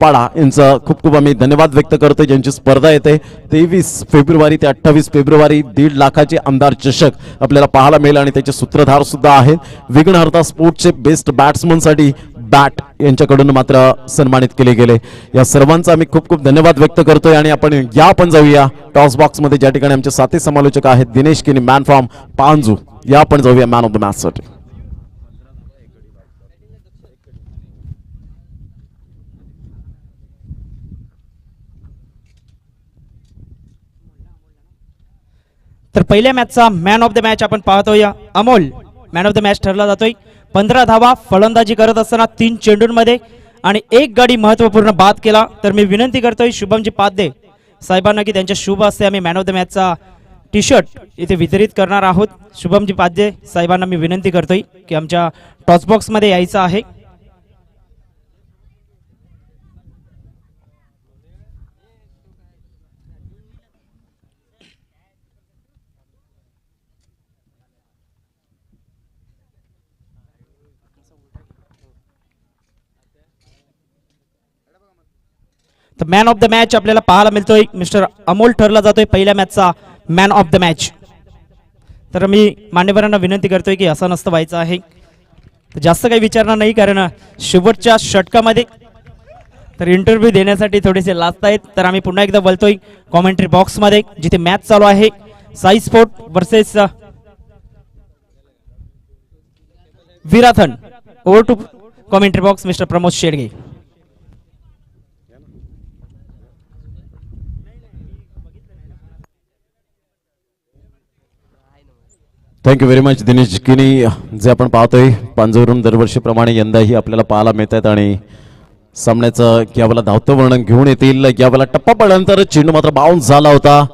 पाडा यांचा खूप खूप आम्ही धन्यवाद व्यक्त करतो. ज्यांची स्पर्धा येते 23 फेब्रुवारी ते 28 फेब्रुवारी 1.5 लाखाचे आमदार चषक आपल्याला पाहायला मिळेल आणि त्याचे सूत्रधार सुद्धा आहेत. विघ्नहर्ता स्पोर्ट्सचे बेस्ट बॅट्समन साठी बॅट यांच्याकडून मात्र सन्मानित केले गेले. या सर्वांचा आम्ही खूप खूप धन्यवाद व्यक्त करतोय आणि आपण जाऊया टॉस बॉक्स मध्ये, ज्या ठिकाणी आमचे साथी समालोचक आहेत दिनेश किनी मॅन फ्रॉम पांजू. या आपण जाऊया मॅन ऑफ द मॅच साठी. तर पहिल्या मॅचचा मॅन ऑफ द मॅच आपण पाहतोय. Amol man of the match ठरला जातोय. 15 धावा फलंदाजी करत असताना 3 चेंडूंमध्ये आणि 1 गडी महत्वपूर्ण बाद केला. तर मी विनंती करतोय शुभमजी पाध्ये साहेबांना की त्यांच्या शुभ हस्ते आम्ही मॅन ऑफ द मॅचचा टी शर्ट इथे वितरित करणार आहोत. शुभमजी पाध्ये साहेबांना मी विनंती करतोय की आमच्या टॉस बॉक्स मध्ये यायचं आहे. तर मॅन ऑफ द मॅच आपल्याला पाहायला मिळतोय मिस्टर अमोल ठरला जातोय पहिल्या मॅचचा मॅन ऑफ द मॅच. तर मी मान्यवरांना विनंती करतोय की असं नसतं व्हायचं आहे. तर जास्त काही विचारणार नाही कारण शेवटच्या षटकामध्ये तर इंटरव्ह्यू देण्यासाठी थोडेसे लाजत आहेत. तर आम्ही पुन्हा एकदा बोलतोय कॉमेंट्री बॉक्स मध्ये जिथे मॅच चालू आहे साई स्पोर्ट वर्सेस विराथन. Over to commentary box mister Pramod Shedge. Thank you very much Dinesh Kini. जे आपण पाहतोय पांजवरून दरवर्षीप्रमाणे यंदाही आपल्याला पाहायला मिळत आहेत आणि सामन्याचं यावेळेला धावतं वर्णन घेऊन येतील. यावेळेला टप्पा पडल्यानंतर चेंडू मात्र बाउन्स झाला होता.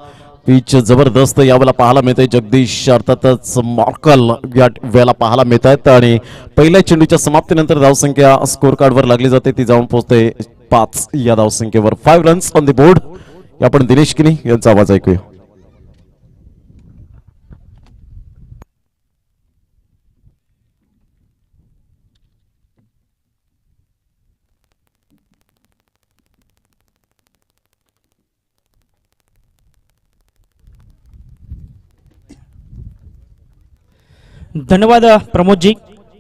पिच जबरदस्त यावेळेला पाहायला मिळतंय. जगदीश अर्थातच मॉर्कल या वेळेला पाहायला मिळत आहेत आणि पहिल्या चेंडूच्या समाप्तीनंतर धावसंख्या स्कोर कार्डवर लागली जाते. ती जाऊन पोहोचते 5 या धावसंख्येवर. 5 रन्स ऑन द बोर्ड. आपण दिनेश किनी यांचा आवाज ऐकूया. धन्यवाद प्रमोदजी.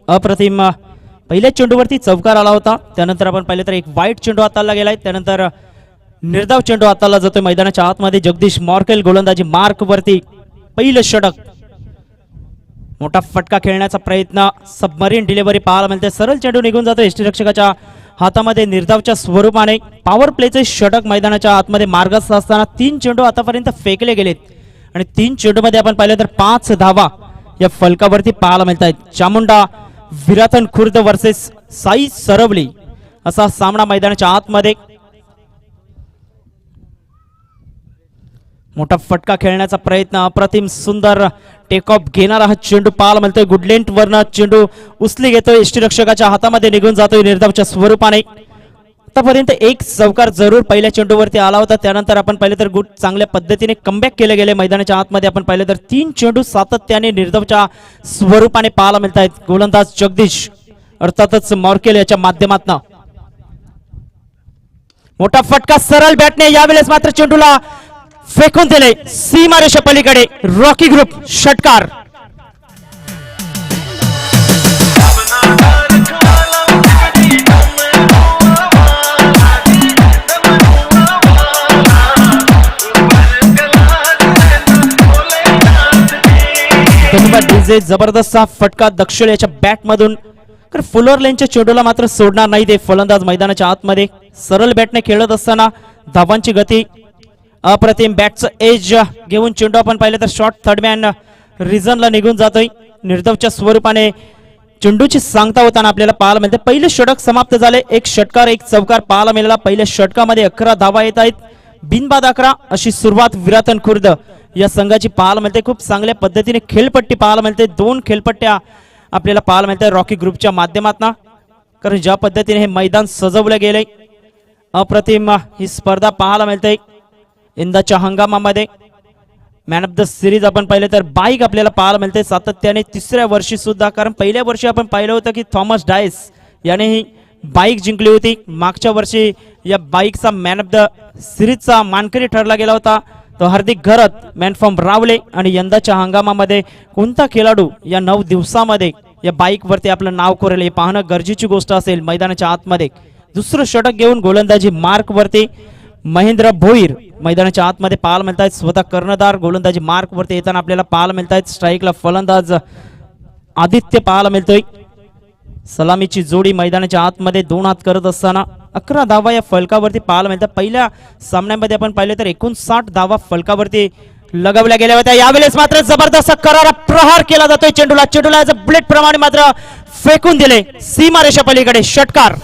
अप्रतिम पहिल्या चेंडूवरती चौकार आला होता. त्यानंतर आपण पाहिलं तर एक वाईट चेंडू हाताळला गेलाय. त्यानंतर निर्धाव चेंडू हाताळला जातोय मैदानाच्या आतमध्ये. जगदीश मॉर्केल गोलंदाजी मार्क वरती पहिलं षटक. मोठा फटका खेळण्याचा प्रयत्न. सबमरीन डिलिव्हरी पाहायला मिळते. सरळ चेंडू निघून जातो यष्टीरक्षकाच्या हातामध्ये निर्धावच्या स्वरूपाने. पॉवर प्लेचे षटक मैदानाच्या आतमध्ये मार्गस्थ असताना 3 चेंडू आतापर्यंत फेकले गेलेत आणि 3 चेंडूमध्ये आपण पाहिलं तर 5 धावा या फलकावरती पाहायला मिळत आहेत. चामुंडा विराथन खुर्द वर्सेस साई सरवली असा सामना मैदानाच्या आतमध्ये. मोठा फटका खेळण्याचा प्रयत्न. अप्रतिम सुंदर टेक ऑफ घेणारा हा चेंडू पाहायला मिळतोय. गुडलेंट वरनं चेंडू उचली घेतोय. यष्टीरक्षकाच्या हातामध्ये निघून जातोय निर्धावच्या स्वरूपाने. आतापर्यंत एक चौकार जरूर पहिल्या चेंडूवरती आला होता. त्यानंतर आपण पाहिलं तर गुड चांगल्या पद्धतीने कमबॅक केले गेले मैदानाच्या आतमध्ये. आपण पाहिलं तर 3 चेंडू सातत्याने निर्धावच्या स्वरूपाने पाहायला मिळत आहेत. गोलंदाज जगदीश अर्थातच मॉर्केल याच्या माध्यमातून मोठा फटका सरळ बॅटने. यावेळेस मात्र चेंडूला फेकून दिले सीमारेषा पलीकडे. रॉकी ग्रुप षटकार. डीजे जबरदस्त फटका दक्षिण याच्या बॅट मधून. फुलर लेनच्या चेंडूला मात्र सोडणार नाही ते फलंदाज मैदानाच्या आतमध्ये. सरळ बॅटने खेळत असताना धावांची गती. अप्रतिम बॅटचं एज घेऊन चेंडू आपण पाहिलं तर शॉर्ट थर्ड मॅन रिझनला निघून जातोय. निर्धावच्या स्वरूपाने चेंडूची सांगता होताना आपल्याला पाहायला मिळते. पहिले षटक समाप्त झाले. एक षटकार एक चौकार पाहायला मिळाला. पहिल्या षटकामध्ये 11 धावा येत आहेत. बिनबाद 11 अशी सुरुवात विराथन खुर्द या संघाची पाहायला मिळते. खूप चांगल्या पद्धतीने खेळपट्टी पाहायला मिळते. 2 खेळपट्ट्या आपल्याला पाहायला मिळते रॉकी ग्रुपच्या माध्यमातून. कारण ज्या पद्धतीने हे मैदान सजवले गेले अप्रतिम ही स्पर्धा पाहायला मिळते. यंदाच्या हंगामामध्ये मॅन ऑफ द सिरीज आपण पाहिले तर बाईक आपल्याला पाहायला मिळते सातत्याने 3ऱ्या वर्षी सुद्धा. कारण पहिल्या वर्षी आपण पाहिलं होतं की थॉमस डायस यानेही बाईक जिंकली होती. मागच्या वर्षी या बाईकचा मॅन ऑफ द सिरीजचा मानकरी ठरला गेला होता तो हार्दिक घरत, मॅन फ्रॉम रावले. आणि यंदाच्या हंगामामध्ये कोणता खेळाडू या 9 दिवसामध्ये या बाईकवरती आपलं नाव कोरेल हे पाहणं गरजेची गोष्ट असेल. मैदानाच्या आतमध्ये दुसरं षटक घेऊन गोलंदाजी मार्कवरती महेंद्र भोईर मैदानाच्या आतमध्ये पाहायला मिळत आहेत. स्वतः कर्णधार गोलंदाजी मार्कवरती येताना आपल्याला पाहायला मिळत आहेत. स्ट्राईकला फलंदाज आदित्य पाहायला मिळतोय. सलामीची जोडी मैदानाच्या आतमध्ये 2 हात करत असताना 11 धावा या फलकावरती पाहायला मिळतात. पहिल्या सामन्यामध्ये आपण पाहिलं तर 59 धावा फलकावरती लगावल्या गेल्या होत्या. यावेळेस मात्र जबरदस्त करारा प्रहार केला जातोय चेंडूला बुलेट प्रमाणे मात्र फेकून दिले सीमारेषा पलीकडे. षटकार.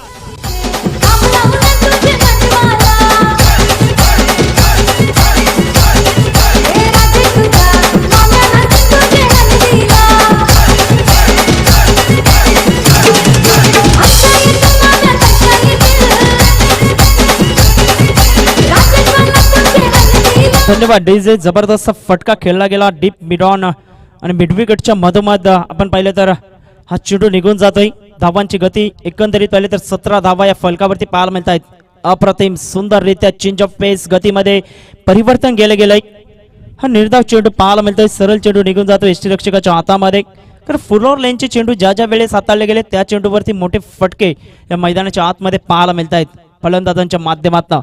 धन्यवाद डीजे. जबरदस्त फटका खेळला गेला डीप मिड ऑन आणि मिड विकेटच्या मधोमध आपण पाहिलं तर हा चेंडू निघून जातोय. धावांची गती एकंदरीत पाहिले तर 17 धावा या फलकावरती पाहायला मिळत आहेत. अप्रतिम सुंदररित्या चेंज ऑफ पेस गतीमध्ये परिवर्तन केलं गेलंय. हा निर्धाव चेंडू पाहायला मिळतोय. सरळ चेंडू निघून जातो यष्टीरक्षकाच्या हातामध्ये. तर फुल ओव्हर लेनचे चेंडू ज्या वेळेस हाताळले गेले त्या चेंडूवरती मोठे फटके या मैदानाच्या आतमध्ये पाहायला मिळत आहेत फलंदाजांच्या माध्यमातून.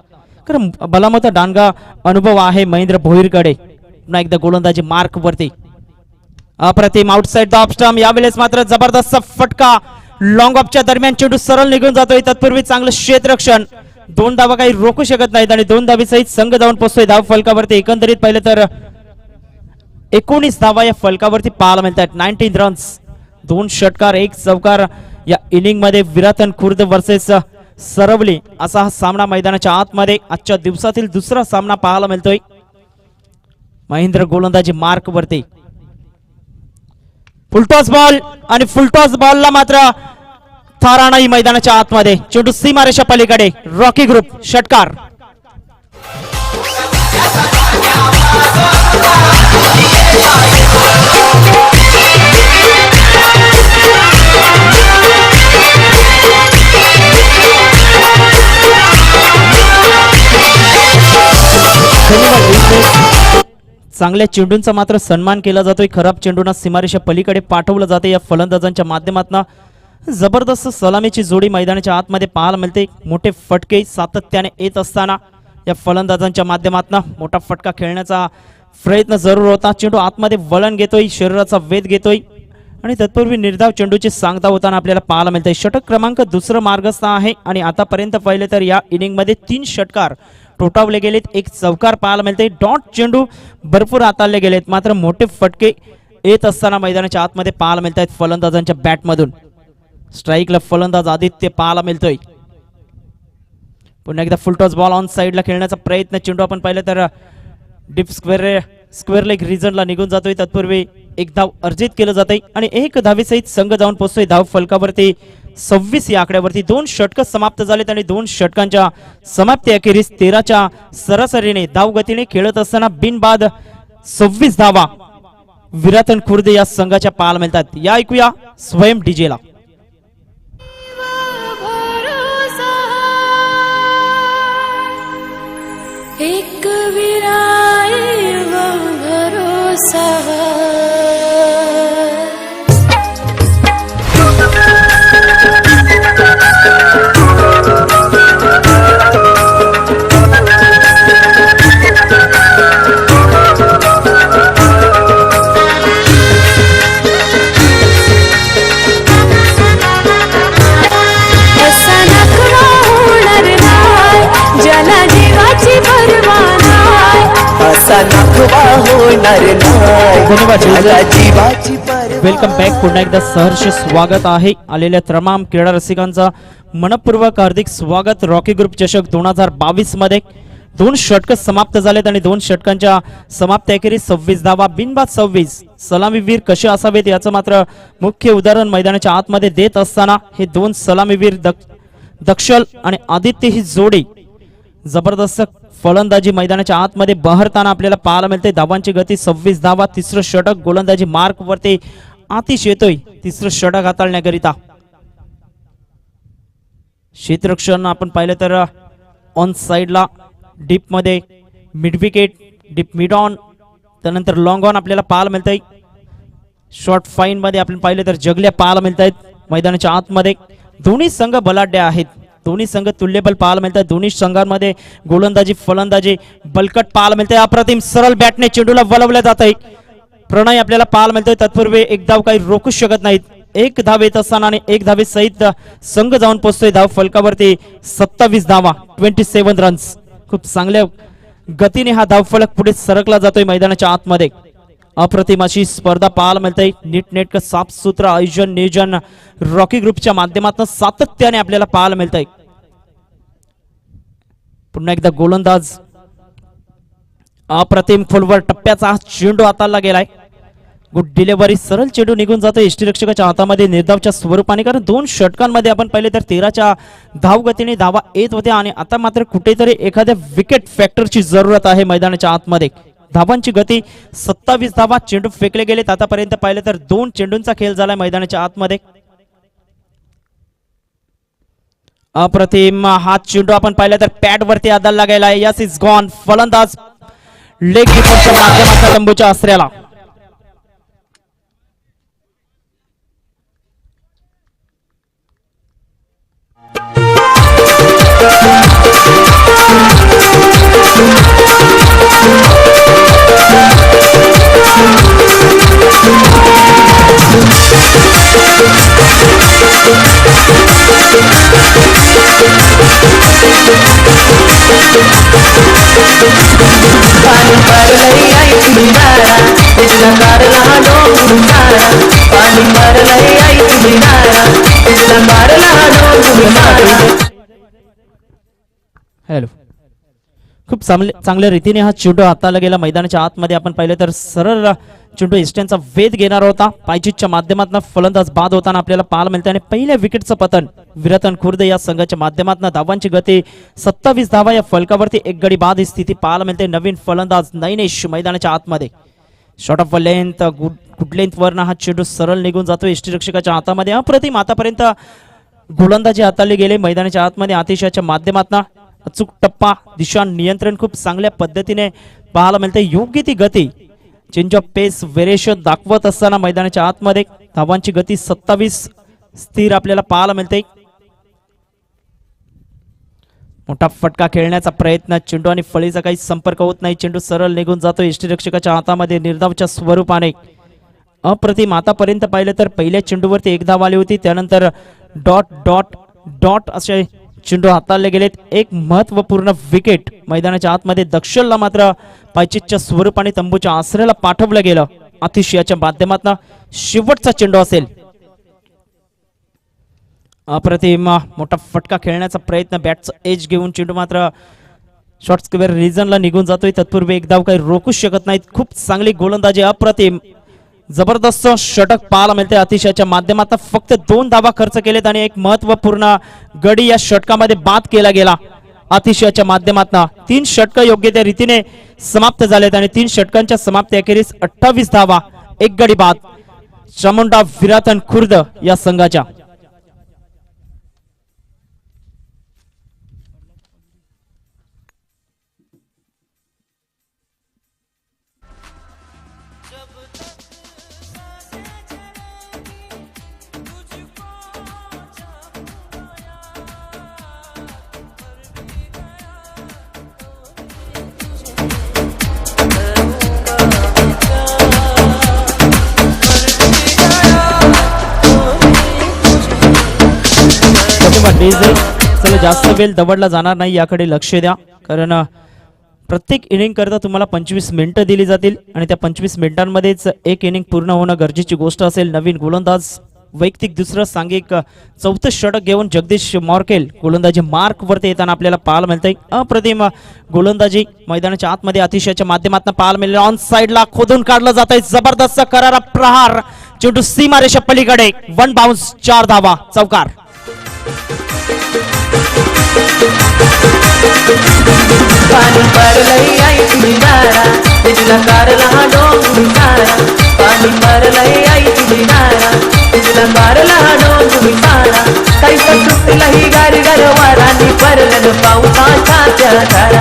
कारण बलामोठा डांगा अनुभव आहे महेंद्र भोईरकडे. पुन्हा एकदा गोलंदाजी मार्क वरती अप्रतिम आउटसाइड द ऑफ स्टंप. यावेळेस मात्र जबरदस्त फटका लॉंग ऑफच्या दरम्यान चेंडू सरळ निघून जातोय. तत्पूर्वी चांगलं क्षेत्ररक्षण. 2 धावा काही रोखू शकत नाहीत आणि 2 धावी सहित संघ जाऊन पोहोचतोय धाव फलकावरती. एकंदरीत पाहिलं तर 19 धावा या फलकावरती पाहायला मिळतात. 19 रन्स. 2 षटकार 1 चौकार या इनिंग मध्ये विरातन खुर्द वर्सेस सरवली असा हा सामना मैदानाच्या आतमध्ये आजच्या दिवसातील दुसरा सामना पाहायला मिळतोय. महेंद्र गोलंदाजी मार्क वरती. फुलटॉस बॉल आणि फुलटॉस बॉलला मात्र थारा नाही मैदानाच्या आतमध्ये. चेंडू सीमारेषा पलीकडे. Rocky group. षटकार. चांगल्या चेंडूंचा मात्र सन्मान केला जातोय. खराब चेंडूंना सीमारेषा पलीकडे पाठवलं जाते या फलंदाजांच्या माध्यमातून. जबरदस्त सलामीची जोडी मैदानाच्या आतमध्ये पाहायला मिळते. मोठे फटके सातत्याने येत असताना या फलंदाजांच्या माध्यमातून मोठा फटका खेळण्याचा प्रयत्न जरूर होता. चेंडू आतमध्ये वळण घेतोय, शरीराचा वेध घेतोय आणि तत्पूर्वी निर्धाव चेंडूची सांगता होताना आपल्याला पाहायला मिळते. षटक क्रमांक 2 मार्गस्थ आहे आणि आतापर्यंत पाहिले तर या इनिंगमध्ये 3 षटकार ठोठावले गेलेत, 1 चौकार पाहायला मिळते. डॉट चेंडू भरपूर हाताळले गेलेत. मात्र मोठे फटके येत असताना मैदानाच्या आतमध्ये पाहायला मिळत आहेत फलंदाजांच्या बॅटमधून. स्ट्राईकला फलंदाज आदित्य पाहायला मिळतोय. पुन्हा एकदा फुलटॉस बॉल ऑन साईडला खेळण्याचा प्रयत्न. चेंडू आपण पाहिलं तर डीप स्क्वेअर लेग रिजनला निघून जातोय. तत्पूर्वी 1 धाव अर्जित केलं जाते आणि 1 धावेसहित संघ जाऊन पोहोचतोय धाव फलकावरती 26 या आकड्यावरती. 2 षटक समाप्त झालेत आणि 2 षटकांच्या समाप्ती अखेरीस 13च्या सरासरीने धाव गतीने खेळत असताना बिनबाद 26 धावा विरातन खुर्द या संघाच्या पाहायला मिळतात. या ऐकूया स्वयं डीजेला. एक विराई भरोसा वेलकम बॅक. पुन्हा एकदा सहर्ष स्वागत आहे. आलेल्या तमाम क्रीडा रसिकांचा मनपूर्वक हार्दिक स्वागत. रॉकी ग्रुप चषक 2022 मध्ये 2 षटक समाप्त झालेत आणि 2 षटकांच्या समाप्ती अखेरीस 26 धावा बिनबाद 26. सलामीवीर कसे असावेत याचं मात्र मुख्य उदाहरण मैदानाच्या आतमध्ये देत असताना हे 2 सलामीवीर दक्षल आणि आदित्य ही जोडी जबरदस्त फलंदाजी मैदानाच्या आतमध्ये बहरताना आपल्याला पाहायला मिळते. धावांची गती 26 धावा. 3रं षटक गोलंदाजी मार्क वरती आतिश येतोय 3रं षटक हाताळण्याकरिता. क्षेत्ररक्षण आपण पाहिलं तर ऑन साइडला डीप मध्ये mid wicket, deep mid on, त्यानंतर लॉंग ऑन आपल्याला पाहायला मिळतंय. शॉर्ट फाईन मध्ये आपण पाहिलं तर जगल्या पाहायला मिळत आहेत. मैदानाच्या आतमध्ये दोन्ही संघ बलाढ्य आहेत, दोन्ही संघ तुल्यबल पाहायला मिळतात. दोन्ही संघांमध्ये गोलंदाजी फलंदाजी बलकट पाहायला मिळते. अप्रतिम सरळ बॅटने चेंडूला वळवलं जात आहे. प्रणय आपल्याला पाहायला मिळतोय. तत्पूर्वी एक धाव काही रोखू शकत नाहीत. एक धाव येत असताना आणि एक धावे सहित संघ जाऊन पोहोचतोय धाव फलकावरती. 27 धावा, 27 रन्स. खूप चांगल्या गतीने हा धावफलक पुढे सरकला जातोय मैदानाच्या आतमध्ये. अप्रतिम अशी स्पर्धा पाहायला मिळते. नीटनेटकं साफसूत्र आयोजन नियोजन रॉकी ग्रुपच्या माध्यमातून सातत्याने आपल्याला पाहायला मिळतंय. पुन्हा एकदा गोलंदाज अप्रतिम फुलवर टप्प्याचा चेंडू हाताळला गेलाय. गुड डिलिव्हरी, सरळ चेंडू निघून जातो यष्टीरक्षकाच्या हातामध्ये निर्धावच्या स्वरूपाने. कारण 2 षटकांमध्ये आपण पाहिले तर 13च्या धावगतीने धावा येत होत्या आणि आता मात्र कुठेतरी एखाद्या विकेट फॅक्टरची जरूरत आहे मैदानाच्या आतमध्ये. धावांची गती 27 धावा, चेंडू फेकले गेलेत. आतापर्यंत पाहिलं तर 2 चेंडूंचा खेळ झालाय मैदानाच्या आतमध्ये. अप्रतिम हा चेंडू आपण पाहिलं तर पॅड वरती आदळला गेलाय. Yes is gone. फलंदाज लेग कीपरच्या माध्यमातून तंबूच्या आसऱ्याला. हॅलो, खूप चांगल्या रीतीने हा चेंडू हाताळला गेला मैदानाच्या आतमध्ये. आपण पाहिलं तर सरळ चेंडू इस्टनचा वेध घेणार होता. पायचीच्या माध्यमातून फलंदाज बाद होताना आपल्याला पाहायला मिळते आणि पहिल्या विकेटचं पतन विरतन खुर्द या संघाच्या माध्यमातून. धावांची गती 27 धावा, या फलकावरती एक गडी बाद ही स्थिती पाहायला मिळते. नवीन फलंदाज नैनेश मैदानाच्या आतमध्ये. Short of length, good length वरनं हा चेंडू सरळ निघून जातो यष्टीरक्षकाच्या हातामध्ये. अप्रतिम आतापर्यंत गोलंदाजी हाताळली गेले मैदानाच्या आतमध्ये आतिशयाच्या माध्यमातून. अचूक टप्पा, दिशा नियंत्रण खूप चांगल्या पद्धतीने पाहायला मिळते. योग्य ती गती, चेंज ऑफ पेस, व्हेरिएशन दाखवत असताना मैदानाच्या आतमध्ये. धावांची गती 27 स्थिर आपल्याला पाहायला मिळते. मोठा फटका खेळण्याचा प्रयत्न, चेंडू आणि फळीचा काही संपर्क होत नाही. चेंडू सरळ निघून जातो यष्टीरक्षकाच्या हातामध्ये निर्धावच्या स्वरूपाने. अप्रतिम आतापर्यंत पाहिलं तर पहिल्या चेंडूवरती एक धाव आली होती. त्यानंतर डॉट डॉट डॉट असे चेंडू हाताळले गेलेत. एक महत्वपूर्ण विकेट मैदानाच्या आतमध्ये. दक्षलला मात्र पायचीच्या स्वरूपाने तंबूच्या आसऱ्याला पाठवलं गेलं. आतिशयाच्या माध्यमातून शेवटचा चेंडू असेल. अप्रतिम मोठा फटका खेळण्याचा प्रयत्न, बॅटचं एज घेऊन चेंडू मात्र शॉर्ट स्क्वेअर रिजनला निघून जातोय. तत्पूर्वी एक धाव काही रोखू शकत नाहीत. खूप चांगली गोलंदाजी, अप्रतिम जबरदस्त षटक पाहायला मिळते अतिशयाच्या माध्यमातून. फक्त 2 धावा खर्च केलेत आणि एक महत्वपूर्ण गडी या षटकामध्ये बाद केला गेला अतिशयाच्या माध्यमातून. 3 षटक योग्य त्या रीतीने समाप्त झालेत आणि 3 षटकांच्या समाप्ती अखेरीस 28 धावा, एक गडी बाद चामुंडा विरातन खुर्द या संघाच्या. चला, जास्त वेळ दवडला जाणार नाही, याकडे लक्ष द्या. कारण प्रत्येक इनिंग करता तुम्हाला 25 मिनिटं दिली जातील आणि त्या 25 मिनिटांमध्येच एक इनिंग पूर्ण होणं गरजेची गोष्ट असेल. नवीन गोलंदाज वैयक्तिक दुसरं सांघिक 4थं षटक घेऊन जगदीश मॉर्केल गोलंदाजी मार्क वरती येताना आपल्याला पाहायला मिळतंय. अप्रतिम गोलंदाजी मैदानाच्या आतमध्ये अतिशयाच्या माध्यमातून पाहायला मिळेल. ऑन साइडला खोदून काढलं जात आहे. जबरदस्त करारा प्रहार, चेंडू सीमारेषा पलीकडे. 1 बाउन्स, 4 धावा, चौकार. पानी पर लई आई तुझी दारा, तुझला कारला डोंगरी तारा. पानी पर लई आई तुझी दारा, तुझला कारला डोंगरी तारा. कैसा सुटला ही गारी गार पावसाच्या त्या धारा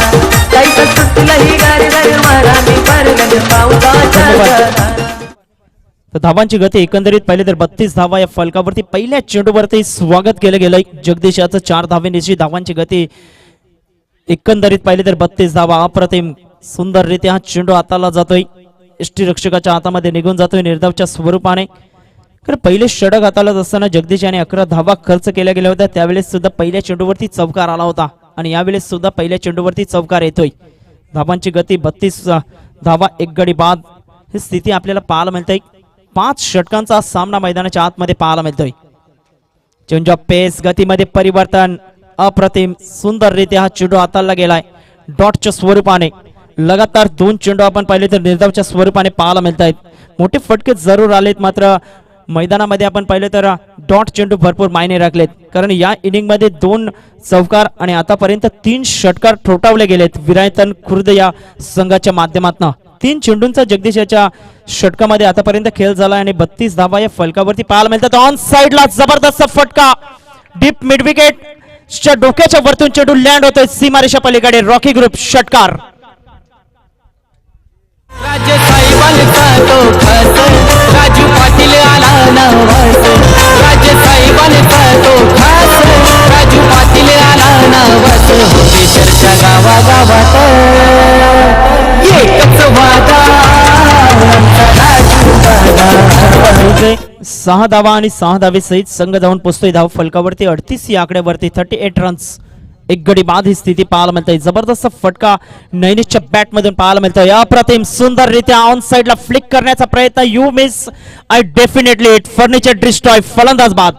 कैसा सुटलंही गार गार वाराने भरलं पावसाच्या त्या धारा. तर धावांची गती एकंदरीत पाहिले तर 32 धावा या फलकावरती पहिल्या चेंडूवरती स्वागत केलं गेलंय. जगदीश याचं 4 धावेनिशी धावांची गती एकंदरीत पाहिले तर 32 धावा. अप्रतिम सुंदररित्या हा चेंडू हाताला जातोय, यष्टीरक्षकाच्या हातामध्ये निघून जातोय निर्धावच्या स्वरूपाने. तर पहिले षटक हाताळत असताना जगदीश याने 11 धावा खर्च केल्या गेल्या होत्या. त्यावेळेस सुद्धा पहिल्या चेंडूवरती चौकार आला होता आणि यावेळेस सुद्धा पहिल्या चेंडूवरती चौकार येतोय. धावांची गती 32 धावा, 1 गडी बाद ही स्थिती आपल्याला पाहायला मिळते. 5 षटकांचा सामना मैदानाच्या आतमध्ये पाहायला मिळतोय. चेंज ऑफ पेस, गतीमध्ये परिवर्तन, अप्रतिम सुंदररित्या हा चेंडू हाताळला गेलाय डॉटच्या स्वरूपाने. लगातार 2 चेंडू आपण पाहिले तर निर्धावच्या स्वरूपाने पाहायला मिळत आहेत. मोठे फटके जरूर आलेत, मात्र मैदानामध्ये आपण पाहिलं तर डॉट चेंडू भरपूर मायने राखलेत. कारण या इनिंग मध्ये 2 चौकार आणि आतापर्यंत 3 षटकार ठोठावले गेलेत विरायतन खुर्द या संघाच्या माध्यमातून. 3 चेंडूंचा जगदीश याच्या षटकामध्ये आतापर्यंत खेळ झाला आणि 32 धावा या फलकावरती पाहायला मिळतात. ऑन साइडला जबरदस्त फटका, डीप मिड विकेट च्या डोक्याच्या वरतून चेंडू लँड होतोय सीमारेषा पलीकडे. रॉकी ग्रुप षटकार. राज्य साहेबांचा तो खास राजू पाटील आला नवस. राज्य साहेबांचा तो खास राजू पाटील आला नवस. होते चर्चा गावागावात एकच वादा आमचा राजू दादा. 6 धावा आणि 6 धावे सहित संघ जाऊन पोहोचतोय धाव फलकावरती 38 या आकड्यावरती. 38 रन्स, 1 गडी बाद ही स्थिती पाहायला मिळते. जबरदस्त फटका नैनिशच्या बॅट मधून पाहायला मिळतोय. अप्रतिम सुंदररित्या ऑन साइडला फ्लिक करण्याचा प्रयत्न. You miss, I definitely it. Furniture destroy, फलंदाज बाद.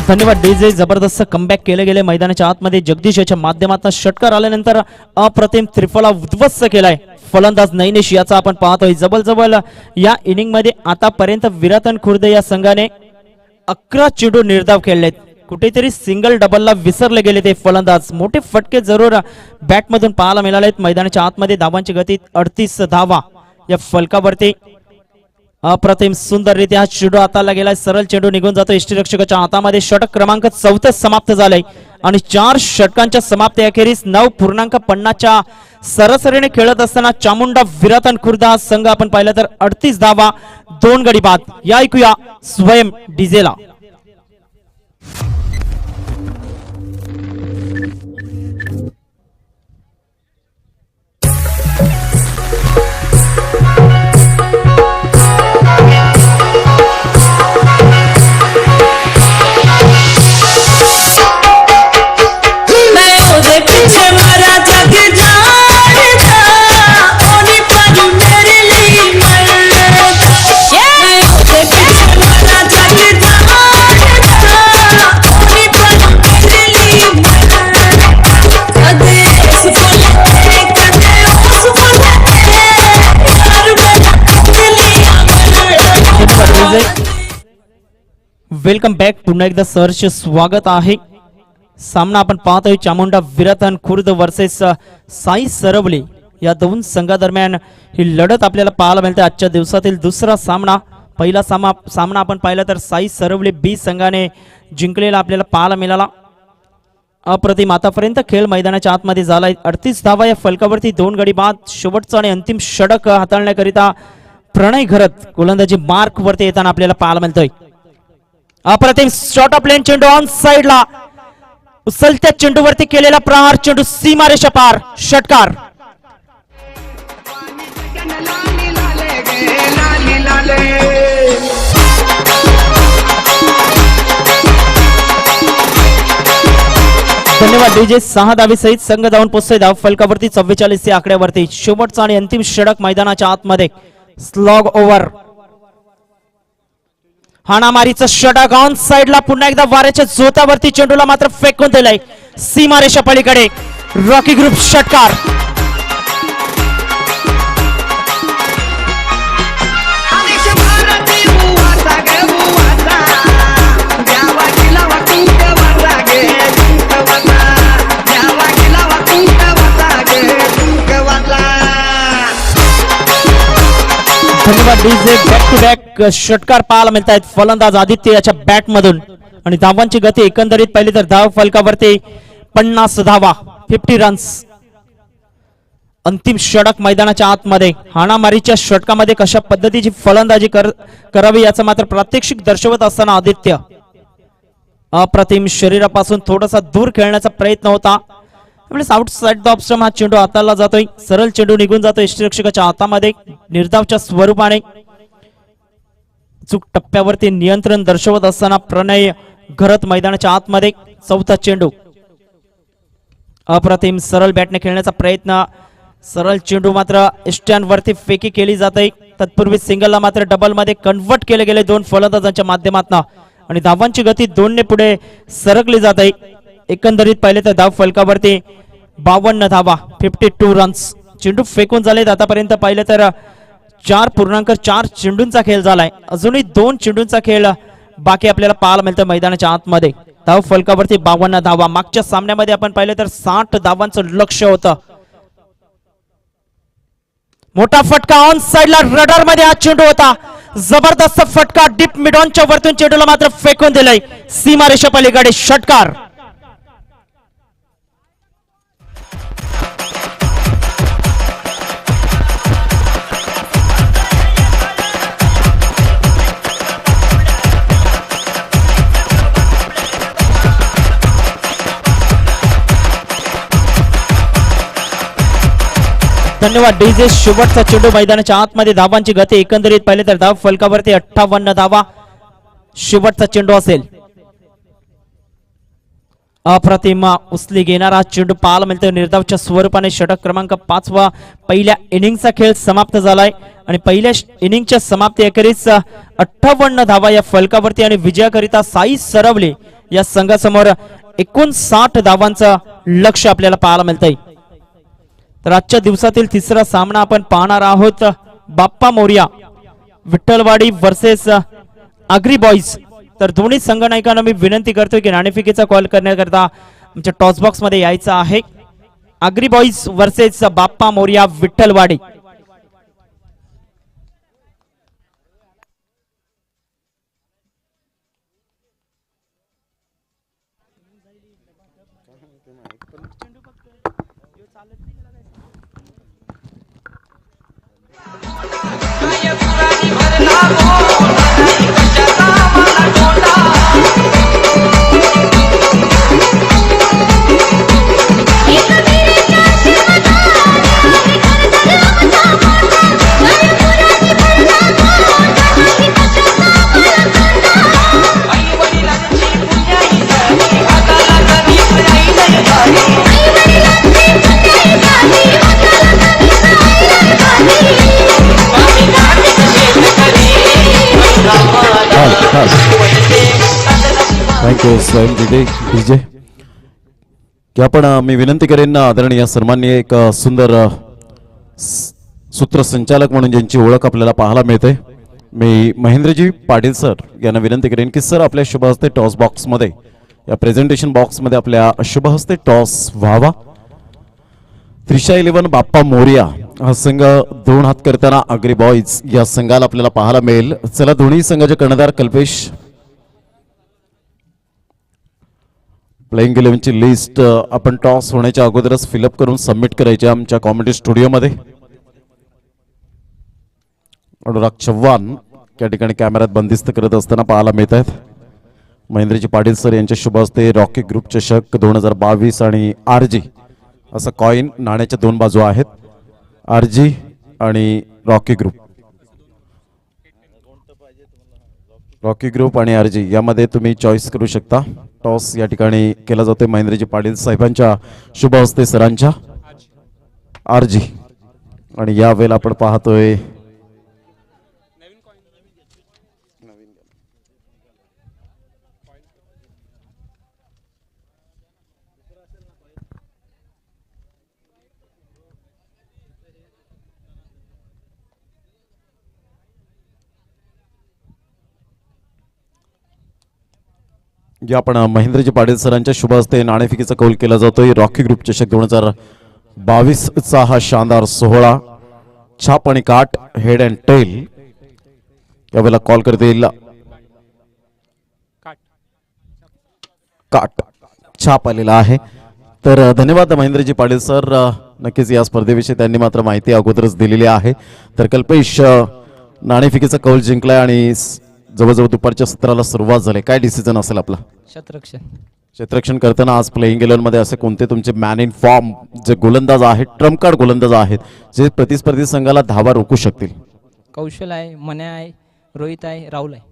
धन्यवाद डीजे. जबरदस्त कमबॅक केले गेले मैदानाच्या आतमध्ये. जगदीश याच्या माध्यमातून षटकार आल्यानंतर अप्रतिम त्रिफला उद्ध्वस्त केलाय फलंदाज नैनिश याचा आपण पाहतोय. जबरजबल या इनिंग मध्ये आतापर्यंत विरातन खुर्द या संघाने 11 चेंडू निर्धाव खेळलेत. कुठेतरी सिंगल डबलला विसरले गेले ते फलंदाज. मोठे फटके जरूर बॅट मधून पाहायला मिळालेत. मैदानाच्या आतमध्ये धावांची गती 38 धावा या फलकावरती. अप्रतिम सुंदररित्या हा चेंडू हाताला गेलाय. सरळ चेंडू निघून जातो यष्टीरक्षकाच्या हातामध्ये. षटक क्रमांक 14 समाप्त झालाय आणि 4 षटकांच्या समाप्ती अखेरीस 9.50च्या सरासरीने खेळत असताना चामुंडा विरातन खुर्द हा संघ आपण पाहिलं तर 38 धावा, 2 गडी बाद. या ऐकूया स्वयं डीजेला. Welcome back. पुन्हा एकदा सहर्ष स्वागत आहे. सामना आपण पाहतोय चामुंडा विरातन खुर्द वर्सेस साई सरवली या 2 संघादरम्यान ही लढत आपल्याला पाहायला मिळते. आजच्या दिवसातील दुसरा सामना. पहिला सामना आपण पाहिला तर साई सरवली बी संघाने जिंकलेला आपल्याला पाहायला मिळाला. अप्रतिम आतापर्यंत खेळ मैदानाच्या आतमध्ये झालाय. 38 धावा या फलकावरती, 2 गडी बाद. शेवटचा आणि अंतिम षटक हाताळण्याकरिता प्रणय घरत गोलंदाजी मार्क वरती येताना आपल्याला पाहायला मिळतोय. अप्रतिम शॉट ऑफ लेन चेंडू ऑन साइडला उचलत्या चेंडूवरती केलेला प्रहार. चेंडू सीमारेषा पार. षटकार. धन्यवाद डीजे. 6 धावे सहित संघ जाऊन पोहोचतोय धाव फलकावरती 44 या आकड्यावरती. शेवटचा आणि अंतिम षटक मैदानाच्या आतमध्ये. Slog over. हाणामारीचं षटक ऑन साइडला पुन्हा एकदा वाऱ्याच्या जोतावरती चेंडूला मात्र फेकून दिलाय सीमारेषा पलीकडे. रॉकी ग्रुप षटकार. धन्यवाद डीजे. बॅक टू बॅक षटकार पाहायला मिळत आहेत फलंदाज आदित्य याच्या बॅट मधून आणि धावांची गती एकंदरीत पाहिली तर धाव फलकावरती 50 धावा 50 रन्स. अंतिम षटक मैदानाच्या आतमध्ये. हाणामारीच्या षटकामध्ये कशा पद्धतीची फलंदाजी करावी याचं मात्र प्रात्यक्षिक दर्शवत असताना आदित्य अप्रतिम. शरीरापासून थोडासा दूर खेळण्याचा प्रयत्न होता. आउटसाइड द ऑफ हा चेंडू हाताला जातोय. सरळ चेंडू निघून जातोय यष्टीरक्षकाच्या हातामध्ये. निर्धावच्या स्वरूपाने चूक टप्प्यावरती नियंत्रण दर्शवत असताना प्रणय घरत मैदानाच्या आतमध्ये. चौथा चेंडू अप्रतिम. सरळ बॅटने खेळण्याचा प्रयत्न. सरळ चेंडू मात्र स्टँडवरती फेकी केली जाते. तत्पूर्वी सिंगलला मात्र डबल मध्ये कन्वर्ट केले गेले दोन फलंदाजांच्या माध्यमातून आणि धावांची गती 2 ने पुढे सरकली जाते. एकंदरीत पाहिले तर धाव फलकावरती 52 धावा 52 रन्स. चेंडू फेकून झालेत आतापर्यंत पाहिलं तर 4.4 चेंडूंचा खेळ झालाय. अजूनही 2 चेंडूंचा खेळ बाकी आपल्याला पाहायला मिळतं मैदानाच्या आतमध्ये. धाव फलकावरती 52 धावा. मागच्या सामन्यामध्ये आपण पाहिलं तर 60 धावांचं लक्ष होतं. मोठा फटका ऑन साइडला रडार मध्ये हा चेंडू होता. जबरदस्त फटका डीप मिडॉनच्या वरतून चेंडूला मात्र फेकून दिलाय सीमारेषा पलीकडे. षटकार. धन्यवाद डीजे. शेवटचा चेंडू मैदानाच्या आतमध्ये. धावांची गती एकंदरीत पाहिले तर धाव फलकावरती 58 धावा. शेवटचा चेंडू असेल. अप्रतिम उचली घेणारा चेंडू पाहायला मिळतो निर्धावच्या स्वरूपाने. षटक क्रमांक 5 वा पहिल्या इनिंगचा खेळ समाप्त झालाय आणि पहिल्या इनिंगच्या समाप्ती अखेरीस 58 धावा या फलकावरती आणि विजयाकरिता साई सरवली या संघासमोर 59 धावांचं लक्ष आपल्याला पाहायला मिळतंय. तर आजच्या दिवसातील तिसरा सामना आपण पाहणार आहोत. Bappa Morya Vitthalwadi versus Agri boys. तर दोन्ही संघनायकांना मी विनंती करतोय की नाणेफेकीचा कॉल करण्याकरता आमच्या टॉस बॉक्स मध्ये यायचं आहे. Agri boys versus Bappa Morya Vitthalwadi. Thank you स्वयं डीजे. की आपण मी विनंती करेन आदरणीय सन्माननीय एक सुंदर सूत्रसंचालक म्हणून ज्यांची ओळख आपल्याला पाहायला मिळते. मी महेंद्रजी पाटील सर यांना विनंती करेन की सर आपल्या शुभ हस्ते टॉस बॉक्समध्ये या प्रेझेंटेशन बॉक्समध्ये आपल्या शुभ हस्ते टॉस व्हावा. त्रिशा 11 बाप्पा मोर्या हा संघ 2 हात करताना आग्री बॉईज या संघाला आपल्याला पाहायला मिळेल. चला दोन्ही संघाचे कर्णधार कल्पेश प्लेइंग 11ची लिस्ट आपण टॉस होण्याच्या अगोदरच फिलअप करून सबमिट करायची आमच्या कॉमेडी स्टुडिओमध्ये. अनुराग चव्हाण त्या ठिकाणी कॅमेऱ्यात बंदिस्त करत असताना पाहायला मिळत आहेत. महेंद्रजी पाटील सर यांच्या शुभ हस्ते रॉकी ग्रुप चषक 2022 आणि आरजी असं कॉइन नाण्याच्या 2 बाजू आहेत. आरजी आणि रॉकी ग्रुप. रॉकी ग्रुप आणि आरजी यामध्ये तुम्ही चॉईस करू शकता. टॉस या ठिकाणी केला जातोय महेंद्रजी पाटील साहेबांच्या शुभ हस्ते सरांच्या आरजी. आणि यावेळेला आपण पाहतोय या आपण महेंद्रजी पाटील सरांच्या शुभ हस्ते नाणेफेकीचा कौल केला जातोय. रॉकी ग्रुप चषक 2022 चा हा शानदार सोहळा. छाप आणि काट, हेड अँड टेल यावेळेला कॉल करता येईल. काट छाप आलेला आहे. तर धन्यवाद महेंद्रजी पाटील सर. नक्कीच या स्पर्धेविषयी त्यांनी मात्र माहिती अगोदरच दिलेली आहे. तर कल्पेश नाणेफेकीचा कौल जिंकलाय आणि जवळजवळ दुपारच्या सत्राला सुरुवात झाली. काय डिसिजन असेल आपला? शतरक्षण. क्षेत्ररक्षण करताना आज प्लेइंग 11 मध्ये असे कोणते तुमचे मॅन इन फॉर्म जे गोलंदाज आहेत, ट्रम्प कार्ड गोलंदाज आहेत, जे प्रतिस्पर्धी संघाला धावा रोखू शकतील? कौशल आहे, मन्या आहे, रोहित आहे, राहुल आहे.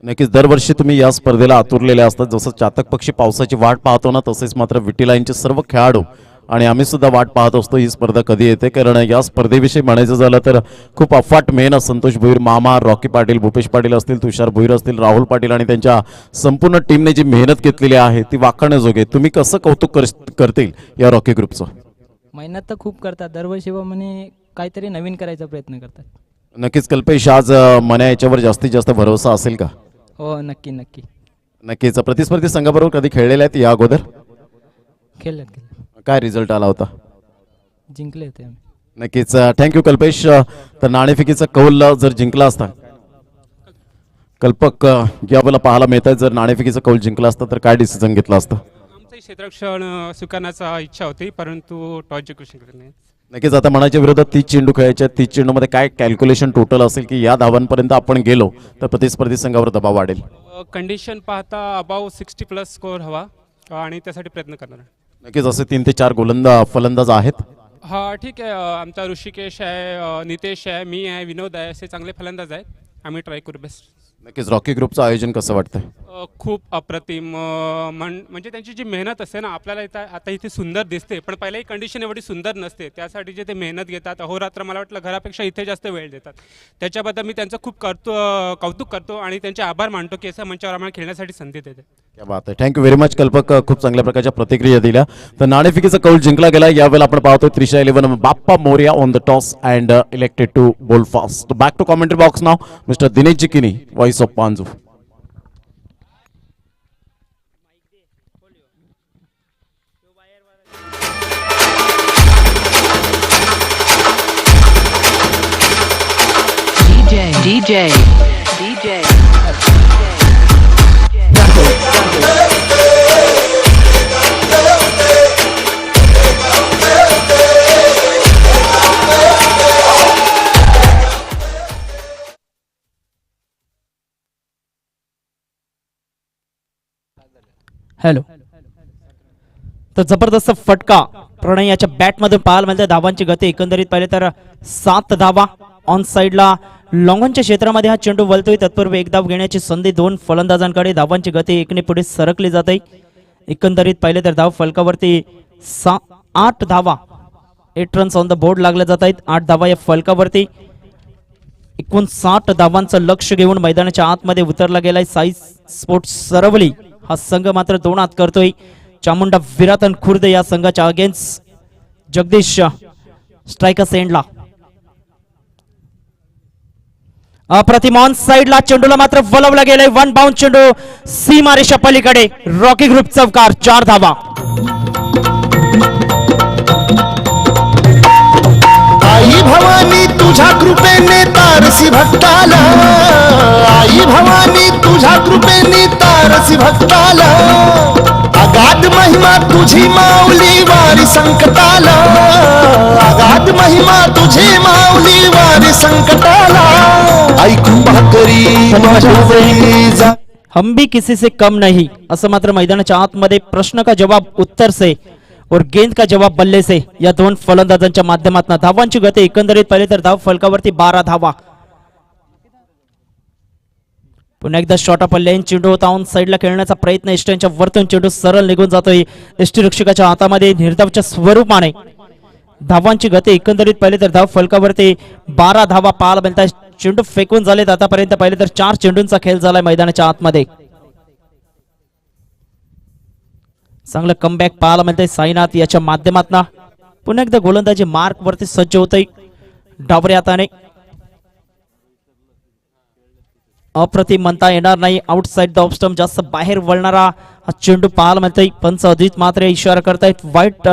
नक्कीच दरवर्षी तुम्ही या स्पर्धेला आतुरलेले असतात. जसं चातक पक्षी पावसाची वाट पाहतो ना, तसेच मात्र विटी लाईनचे सर्व खेळाडू आणि आम्ही सुद्धा वाट पाहत असतो ही स्पर्धा कधी येते. कारण या स्पर्धेविषयी म्हणायचं झालं तर खूप अफाट मेहनत संतोष भुईर मामा, रॉकी पाटील, भूपेश पाटील असतील, तुषार भुईर असतील, राहुल पाटील आणि त्यांच्या संपूर्ण टीमने जी मेहनत घेतलेली आहे ती वाखाणण्याजोगे. तुम्ही कसं कौतुक करतील या रॉकी ग्रुपचं? मेहनत तर खूप करतात दरवर्षी, म्हणे काहीतरी नवीन करायचा प्रयत्न करतात. नक्कीच कल्पेश, आज मन्या याच्यावर जास्तीत जास्त भरोसा असेल का? हो, नक्की नक्की. नक्कीच. प्रतिस्पर्धी संघाबरोबर कधी खेळलेले आहेत या अगोदर? खेळत काय रिझल्ट आला होता? जिंकले होते आम्ही. नक्कीच. थँक्यू कल्पेश. तर नाणेफेकीचा कौल जर जिंकला असता, कल्पक यावेळेला पाहायला मिळत आहे, जर नाणेफेकीचा कौल जिंकला असता तर काय डिसिजन घेतला असता? आमचंही क्षेत्ररक्षण स्वीकारण्याचा इच्छा होती, परंतु टॉस जिंकू शकले नाही. नक्कीच. आता मनाच्या विरोधात 30 चेंडू खेळायचे. 30 चेंडूमध्ये काय कॅल्क्युलेशन टोटल असेल की या धावांपर्यंत आपण गेलो तर प्रतिस्पर्धी संघावर दबाव वाढेल? कंडिशन पाहता अबाव 60+ स्कोअर हवा आणि त्यासाठी प्रयत्न करणार. नक्कीच. असे 3 ते 4 फलंदाज आहेत. हा ठीक आहे. आमचा ऋषिकेश आहे, नितेश आहे, मी आहे, विनोद आहे, असे चांगले फलंदाज आहेत. आम्ही ट्राय करू बेस्ट. नक्कीच. रॉकी ग्रुपचं आयोजन कसं वाटतंय? खूप अप्रतिम. म्हणजे त्यांची जी मेहनत असते ना, आपल्याला आता इथे सुंदर दिसते, पण पहिल्याही कंडिशन एवढी सुंदर नसते. त्यासाठी जे ते मेहनत घेतात अहोरात्र, मला वाटलं घरापेक्षा इथे जास्त वेळ देतात. त्याच्याबद्दल मी त्यांचं खूप कौतुक करतो आणि त्यांचे आभार मानतो की असं मंचावर आम्हाला खेळण्यासाठी संधी देते. क्या बात आहे. थँक्यू व्हेरी मच कल्पक. खूप चांगल्या प्रकारच्या प्रतिक्रिया दिल्या. तर नाणेफेकीचा कौल जिंकला गेला. यावेळेला आपण पाहतोय Trisha 11 Bappa Morya on the toss and elected to bowl fast. Back to commentary box नाव मिस्टर दिनेश जिकिनी, व्हॉइस ऑफ पांजू. DJ. हॅलो. तर जबरदस्त फटका प्रणय याच्या बॅटमधून पाहायला मिळते. धावांची गती एकंदरीत पाहिले तर 7 धावा. ऑन साइडला लॉंगॉनच्या क्षेत्रामध्ये हा चेंडू वळतोय. तत्पूर्वी एक धाव घेण्याची संधी 2 फलंदाजांकडे. धावांची गती एकने पुढे सरकली जाते. एकंदरीत पाहिले तर धाव फलकावरती 8 धावा, 8 रन्स ऑन द बोर्ड लागले जात आहेत. 8 धावा या फलकावरती. 59 धावांचं लक्ष घेऊन मैदानाच्या आतमध्ये उतरला गेलाय साई स्पोर्ट्स सरवली. हा संघ मात्र 2 हात करतोय. चामुंडा विरातन खुर्द या संघाच्या अगेन्स्ट जगदीश स्ट्रायकर सेंडला. अप्रतिम ऑन साइडला चेंडूला मात्र वलवला गेलाय. 1 बाउंड चेंडू सीमारेषा पलीकडे. रॉकी ग्रुप चौकार. 4 धावा. आई भवानी तुझ्या कृपेने तारसी भक्ताला, आई भवानी तुझ्या कृपेने तारसी भक्ताला, अगाध महिमा तुझी माऊली वारी संकटाला, अगाध महिमा तुझी माऊली वारी संकटाला, ऐकून भाकरी माझ्या वैरी जा. हम भी किसी से कम नहीं, असं मात्र मैदानाच्या आतमध्ये प्रश्न का जवाब उत्तर से और गेंद का जवाब बल्ले से या 2 फलंदाजांच्या माध्यमातून. धावांची गती एकंदरीत पाहिले तर धाव फलकावरती 12 धावा. पुन्हा एकदा शॉट ऑफ लेन चेंडू होता. ऑन साइडला खेळण्याचा प्रयत्न. एस्टनच्या वरतून चेंडू सरळ निघून जातोय एसटी रक्षकाच्या हातामध्ये निर्धावच्या स्वरूपाने. धावांची गती एकंदरीत पाहिले तर धाव फलकावरती 12 धावा पाहायला मिळतात. चेंडू फेकून झालेत आतापर्यंत पाहिले तर 4 चेंडूंचा खेळ झालाय मैदानाच्या आतमध्ये. चांगलं कमबॅक पाहायला मिळतंय साईनाथ याच्या माध्यमातून. पुन्हा एकदा गोलंदाजी मार्क वरती सज्ज होतय डावरे हाताने. अप्रतिम म्हणता येणार नाही. आउटसाइड द ऑफ स्टंप जास्त बाहेर वळणारा हा चेंडू पाहायला मिळतोय. पंच अजित मात्र इशारा करतायत वाईट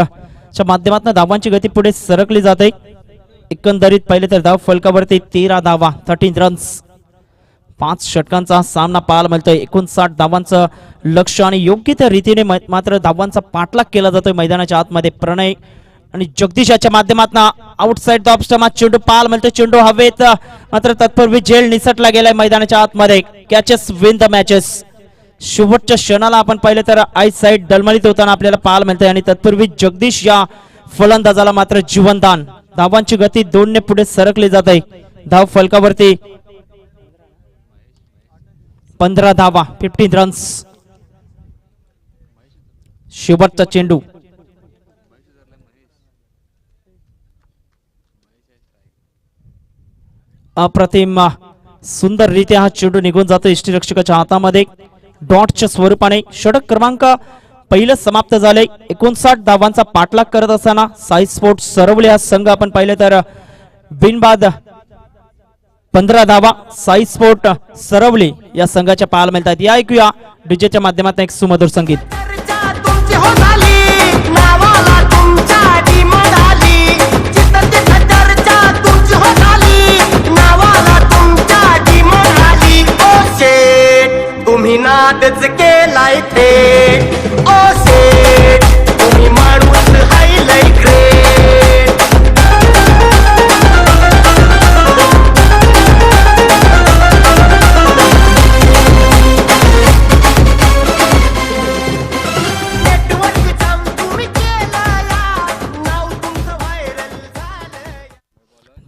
च्या माध्यमातून धावांची गती पुढे सरकली जाते. एकंदरीत पहिले तर धाव फलकावरती 13 धावा 13 रन्स. 5 षटकांचा सामना पाहायला मिळतोय. 59 धावांचं लक्ष आणि योग्य त्या रीतीने मात्र धावांचा पाठलाग केला जातोय मैदानाच्या आतमध्ये. प्रणय आणि जगदीशाच्या माध्यमातून आउटसाइड द ऑफ स्टंप चेंडू पाहायला मिळतोय. चेंडू हवेत मात्र तत्पूर्वी झेल निसटला गेलाय मैदानाच्या आतमध्ये. Catches win the matches. शेवटच्या क्षणाला आपण पाहिलं तर आय साइड दलमलीत होताना आपल्याला पाहायला मिळतंय आणि तत्पूर्वी जगदीश या फलंदाजाला मात्र जीवनदान. धावांची गती 2 ने पुढे सरकली जात आहे. धाव फलकावरती 15 धावा 15 रन्स. शेवटचा चेंडू अप्रतिम सुंदररित्या हा चेंडू निघून जातो यष्टीरक्षकाच्या हातामध्ये. डॉटच्या स्वरूपाने षटक क्रमांक पहिलं समाप्त झाले. 59 धावांचा पाठलाग करत असताना साई स्पोर्ट्स सरवली हा संघ आपण पाहिलं तर बिनबाद 15 धावा साई स्पोर्ट सरवली या संघाच्या पाहायला मिळतात. या ऐकूया डीजेच्या माध्यमातून एक सुमधुर संगीत. तुम्ही नादच केलाय ते ओ सेठ, तुम्ही माणूस हायलाय ग्रेट.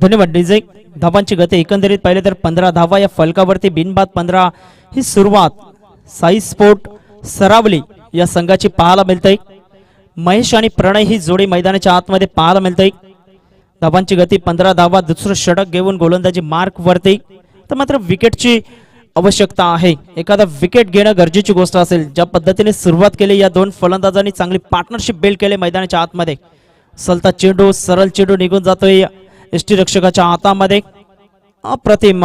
धन्यवाद डीजे. धावांची गती एकंदरीत पाहिले तर 15 धावा या फलकावरती बिनबाद 15 ही सुरुवात साई स्पोर्ट सरावली या संघाची पाहायला मिळते. महेश आणि प्रणय ही जोडी मैदानाच्या आतमध्ये पाहायला मिळते. धावांची गती 15 धावा. दुसरं षटक घेऊन गोलंदाजी मार्क वरती. तर मात्र विकेटची आवश्यकता आहे. एखादा विकेट घेणं गरजेची गोष्ट असेल. ज्या पद्धतीने सुरुवात केली या दोन फलंदाजांनी चांगली पार्टनरशिप बिल्ड केली मैदानाच्या आतमध्ये. सलता चेंडू सरळ चेंडू निघून जातोय यष्टीरक्षकाच्या हातामध्ये. अप्रतिम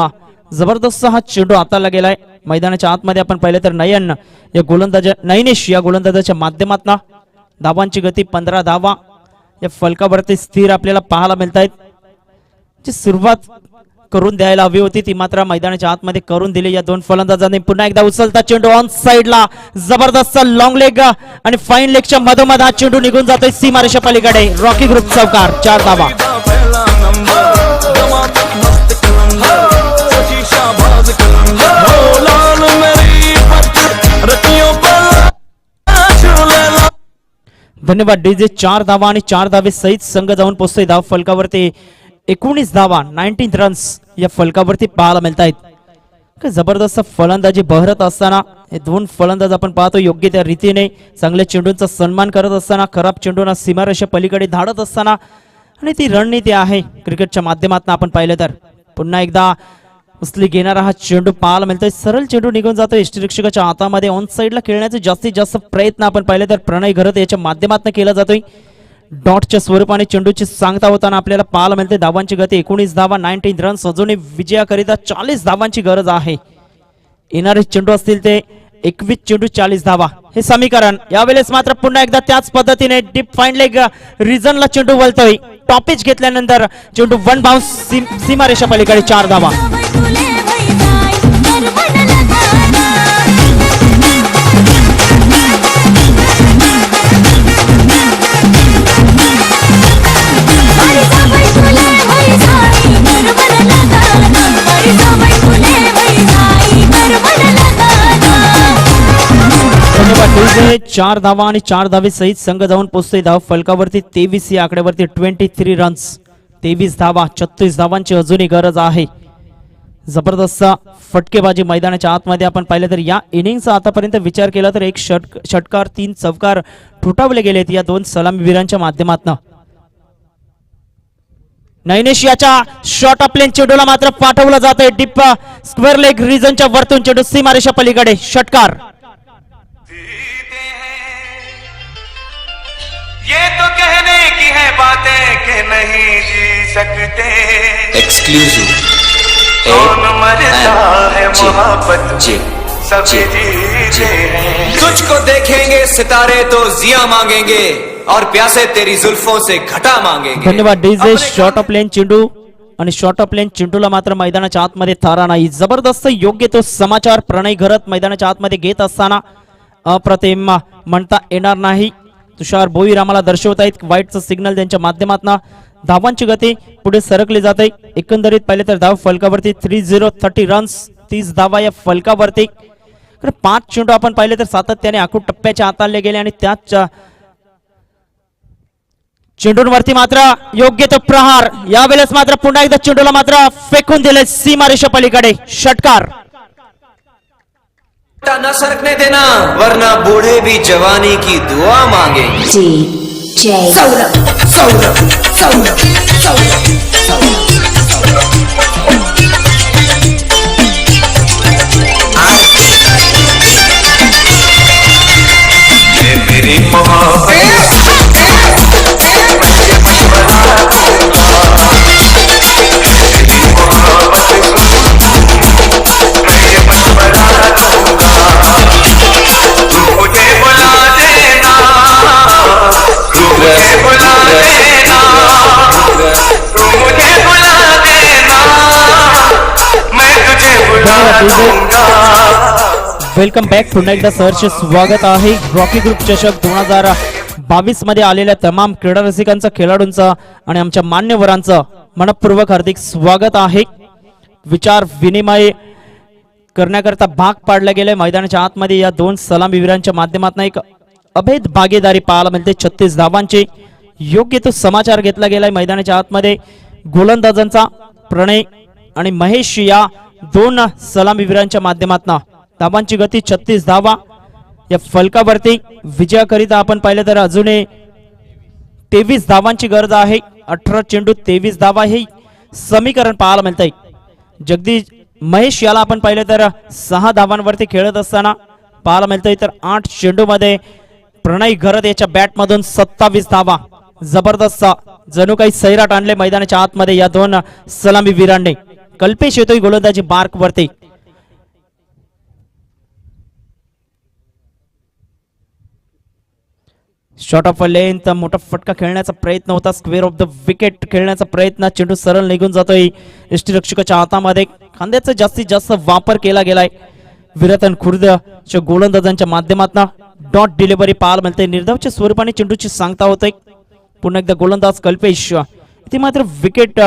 जबरदस्त हा चेंडू हाताला गेलाय मैदानाच्या आतमध्ये. आपण पाहिलं तर नयनेश या गोलंदाजाच्या माध्यमातून धावांची गती 15 धावा या फलकावरती स्थिर आपल्याला पाहायला मिळत आहेत. जी सुरुवात करून द्यायला हवी होती ती मात्र मैदानाच्या आतमध्ये करून दिली या दोन फलंदाजांनी. पुन्हा एकदा उचलता चेंडू ऑन साइडला जबरदस्त लॉंग लेग आणि फाईन लेगच्या मधोमध हा चेंडू निघून जातोय सीमारेषा पलीकडे. रॉकी ग्रुप चौकार 4 धावा. धन्यवाद डीजे. 4 धावा आणि 4 धावे सहित संघ जाऊन पोहोचतोय धाव फलकावरती 19 धावा 19 रन्स या फलकावरती पाहायला मिळत आहेत. जबरदस्त फलंदाजी बहरत असताना हे दोन फलंदाज आपण पाहतो योग्य त्या रीतीने चांगल्या चेंडूंचा सन्मान करत असताना खराब चेंडूंना सीमारेषा पलीकडे धाडत असताना आणि ती रणनीती आहे क्रिकेटच्या माध्यमातून आपण पाहिलं तर. पुन्हा एकदा उचली घेणारा हा चेंडू पाहायला मिळतोय. सरळ चेंडू निघून जातो यष्टीरक्षकाच्या हातामध्ये. ऑन साइडला खेळण्याचे जास्तीत जास्त प्रयत्न आपण पाहिले तर प्रणय घरत याच्या माध्यमातून केला जातोय. डॉटच्या स्वरूपाने चेंडूची सांगता होताना आपल्याला पाहायला मिळते. धावांची गती 19 धावा 19 रन्स. अजूनही विजयाकरिता 40 धावांची गरज आहे. येणारे चेंडू असतील ते 21 चेंडू 40 धावा हे समीकरण. यावेळेस मात्र पुन्हा एकदा त्याच पद्धतीने डीप फाईन लेग रिजनला चेंडू वळतोय. टॉपिच घेतल्यानंतर चेंडू 1 बाउन्स सीमारेषा पलीकडे 4 धावा. धन्यवाद. 4 धावा आणि 4 धावे सहित संघ जाऊन पोहोचतोय धाव फलकावरती 23 या आकड्यावरती 23 रन्स. 23 धावा 36 धावांची अजूनही गरज आहे. जबरदस्त फटकेबाजी मैदानाच्या आतमध्ये आपण पाहिलं तर या इनिंगचा आतापर्यंत विचार केला तर 1 षटकार 3 चौकार ठोठावले गेलेत या दोन सलामीवीरांच्या माध्यमातून. नयनेश याच्या शॉर्ट ऑफ चेंडूला मात्र पाठवला जातोय डीप स्क्वेअर लेग रिजनच्या वरतून चेंडू सीमारेषा पलीकडे षटकार. ये तो कहने की है बातें कि नहीं जी सकते. एक्सक्लूसिव कौन मरता है मोहब्बत सभी जीते हैं। तुझको देखेंगे सितारे तो जिया मांगेंगे और प्यासे तेरी जुल्फों से घटा मांगेंगे। धन्यवाद डीजे. शॉर्ट ऑफ लेन चेंडू आणि शॉर्ट ऑफ लेन चेंडूला मात्र मैदानाच्या आतमध्ये थारा नाही. जबरदस्त योग्य तो समाचार प्रणय घरत मैदानाच्या आतमध्ये घेत असताना अप्रतिम म्हणता येणार नाही. तुषार भोईर आम्हाला दर्शवतायत व्हाईटचं सिग्नल त्यांच्या माध्यमातून. धावांची गती पुढे सरकली जाते. एकंदरीत पाहिले तर धाव फलकावरती 30 रन्स, 30 धावा या फलकावरती. 5 चेंडू आपण पाहिले तर सातत्याने आखूड टप्प्याच्या हाताळले गेले आणि त्याच चेंडूंवरती मात्र योग्य तो प्रहार. यावेळेस मात्र पुन्हा एकदा चेंडूला मात्र फेकून दिले सीमारेषा पलीकडे. षटकार. न सरकने देना वरना बूढ़े भी जवानी की दुआ मांगेंगे। ये मेरी मोहब्बत वेलकम बॅक. पुन्हा एकदा सहर्ष स्वागत आहे. रॉकी ग्रुप चषक 2022 मध्ये आलेल्या तमाम क्रीडा रसिकांचं, खेळाडूंचं आणि आमच्या मान्यवरांचं मनपूर्वक हार्दिक स्वागत आहे. विचार विनिमय करण्याकरता भाग पाडला गेले मैदानाच्या आतमध्ये. या दोन सलामीवीरांच्या माध्यमातून एक अभेद भागीदारी पाहायला मिळते. 36 धावांचे योग्य तो समाचार घेतला गेलाय मैदानाच्या आतमध्ये. गोलंदाजांचा प्रणय आणि महेश या दोन सलामीवीरांच्या माध्यमातून धावांची गती 36 धावा या फलकावरती. विजयाकरिता आपण पाहिलं तर अजूनही 23 धावांची गरज आहे. 18 चेंडू 23 धावा हे समीकरण पाहायला मिळतंय. जगदीश महेश याला आपण पाहिलं तर 6 धावांवरती खेळत असताना पाहायला मिळतंय. तर 8 चेंडू मध्ये प्रणय घरत याच्या बॅटमधून 27 धावा. जबरदस्त जणू काही सैराट आणले मैदानाच्या आतमध्ये या दोन सलामीवीरांनी. कल्पेश येतोय गोलंदाजी मार्क वरती. शॉट ऑफ लेंथ मोठा फटका खेळण्याचा प्रयत्न होता. स्क्वेअर ऑफ द विकेट खेळण्याचा प्रयत्न. चेंडू सरळ निघून जातोय यष्टीरक्षकाच्या हातामध्ये. खांद्याचा जास्तीत जास्त वापर केला गेलाय विरतन खुर्दच्या गोलंदाजांच्या माध्यमातून. डॉट डिलिव्हरी पाहायला मिळते. निर्धावच्या स्वरूपाने चेंडूची सांगता होते. पुन्हा एकदा गोलंदाज कल्पेश. ती मात्र विकेट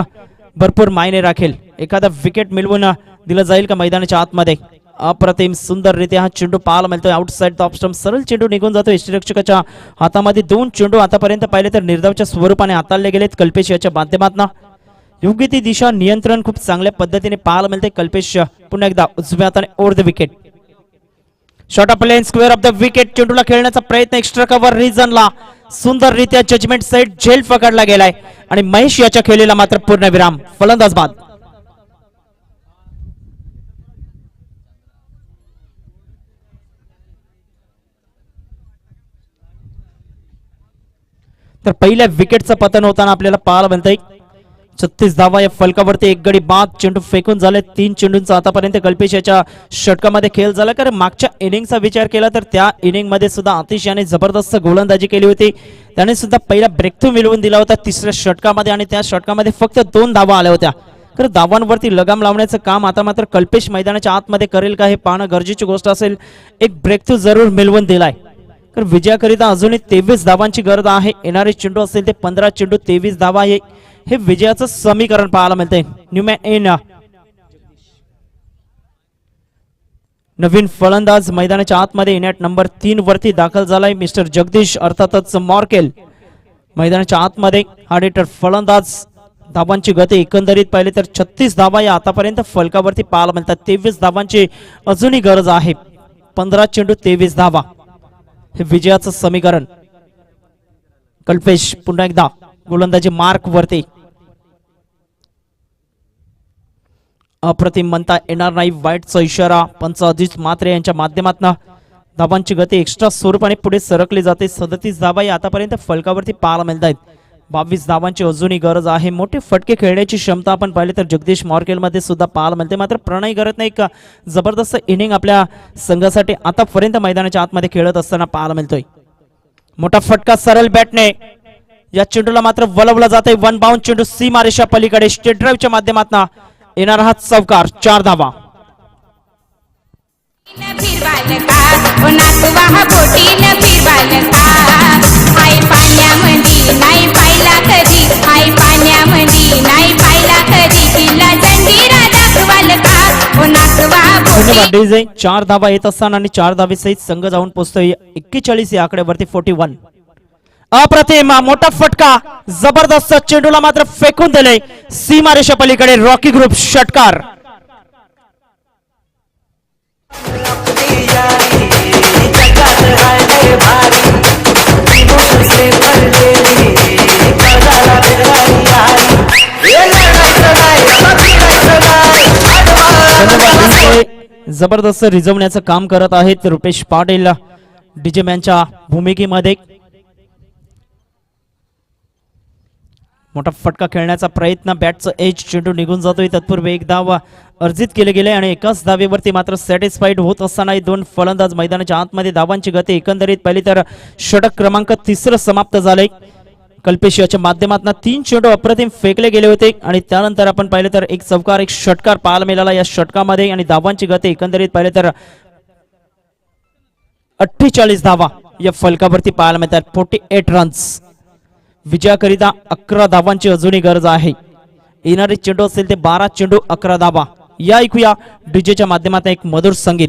भरपूर मायने राखेल. एखादा विकेट मिळवून दिलं जाईल का मैदानाच्या आतमध्ये. अप्रतिम सुंदररित्या हा चेंडू पाहायला मिळतोय. आउटसाइड द ऑफ स्टंप सरळ चेंडू निघून जातो यष्टीरक्षकाच्या हातामध्ये. 2 चेंडू आतापर्यंत पाहिले तर निर्धावच्या स्वरूपाने हाताळले गेलेत कल्पेश याच्या माध्यमातून. योग्य ती दिशा नियंत्रण खूप चांगल्या पद्धतीने पाहायला मिळते. कल्पेश पुन्हा एकदा उजव्या हाताने over the wicket. Shot off लेन स्क्वेअर ऑफ द विकेट. चेंडूला खेळण्याचा प्रयत्न एक्स्ट्रा कव्हर रिजनला सुंदररित्या जजमेंट साइड झेल पकडला गेलाय आणि महेश याच्या खेळीला मात्र पूर्ण विराम. फलंदाज बाद. तर पहिल्या विकेटचं पतन होताना आपल्याला पाहायला मिळतंय. 36 धावा या फलकावरती. एक गडी बाद. चेंडू फेकून झाले. 3 चेंडूंचा आतापर्यंत कल्पेश याच्या षटकामध्ये खेळ झाला. कारण मागच्या इनिंगचा विचार केला तर त्या इनिंग मध्ये सुद्धा आतिश याने जबरदस्त गोलंदाजी केली होती. त्याने सुद्धा पहिला ब्रेकथ्रू मिळवून दिला होता 3ऱ्या षटकामध्ये आणि त्या षटकामध्ये फक्त 2 धावा आल्या होत्या. तर धावांवरती लगाम लावण्याचं काम आता मात्र कल्पेश मैदानाच्या आतमध्ये करेल का हे पाहणं गरजेची गोष्ट असेल. एक ब्रेकथ्रू जरूर मिळवून दिलाय. तर विजयाकरिता अजूनही 23 धावांची गरज आहे. येणारे चेंडू असेल ते 15 चेंडू 23 धावा हे विजयाचं समीकरण पाहायला मिळतंय. न्यूमॅन नवीन फलंदाज मैदानाच्या आतमध्ये नॅट नंबर 3 वरती दाखल झालाय. मिस्टर जगदीश अर्थातच मॉर्केल मैदानाच्या आतमध्ये हा डेटर फलंदाज. धावांची गती एकंदरीत पाहिले तर 36 धावा या आतापर्यंत फलकावरती पाहायला मिळतात. 23 धावांची अजूनही गरज आहे. 15 चेंडू 23 धावा हे विजयाचं समीकरण. कल्पेश पुन्हा एकदा गोलंदाजी मार्क वरती. अप्रतिम म्हणता येणार नाही. वाईटचा इशारा पंच अजित म्हात्रे यांच्या माध्यमातून. धावांची गती एक्स्ट्रा स्वरूपाने पुढे सरकली जाते. 37 धावा या आतापर्यंत फलकावरती पाहायला मिळत आहेत. 22 धावांची अजूनही गरज आहे. मोठे फटके खेळण्याची क्षमता आपण पाहिले तर जगदीश मॉर्केलमध्ये सुद्धा पाहायला मिळते. मात्र प्रणय करत नाही का जबरदस्त इनिंग आपल्या संघासाठी आतापर्यंत मैदानाच्या आतमध्ये खेळत असताना पाहायला मिळतोय. मोठा फटका सरळ बॅटने या चेंडूला मात्र वळवला जाते. वन बाउंड चेंडू सीमारेषा पलीकडे स्टेट ड्राईव्हच्या माध्यमातून येणारा हा चौकार. 4 धावा. धन्यवाद डीजे. 4 धावा येत असताना आणि 4 धावे सहित संघ जाऊन पोहोचतोय 41 या आकड्यावरती 41. अप्रतिम मोठा फटका जबरदस्त चेंडूला मात्र फेकून दिले सीमारेषा पलीकडे. रॉकी ग्रुप षटकार. जबरदस्त रिझवण्याचं काम करत आहेत रुपेश पाटील डीजे मॅनच्या भूमिकेमध्ये. मोठा फटका खेळण्याचा प्रयत्न. बॅटचं एज चेंडू निघून जातोय. तत्पूर्वी एक धाव अर्जित केले गेले आणि एकाच धावेवरती मात्र सॅटिस्फाईड होत असताना दोन फलंदाज मैदानाच्या आतमध्ये. धावांची गती एकंदरीत पहिली तर षटक क्रमांक 3 समाप्त झाले. कल्पेश याच्या माध्यमातून 3 चेंडू अप्रतिम फेकले गेले होते आणि त्यानंतर आपण पाहिले तर एक चौकार एक षटकार पाहायला मिळाला या षटकामध्ये. आणि धावांची गती एकंदरीत पाहिले तर 48 धावा या फलकावरती पाहायला मिळतात. 48 रन्स. विजयाकरिता 11 धावांची अजूनही गरज आहे. येणारे चेंडू असेल ते 12 चेंडू 11 धावा. या ऐकूया डीजेच्या माध्यमातून एक मधुर संगीत.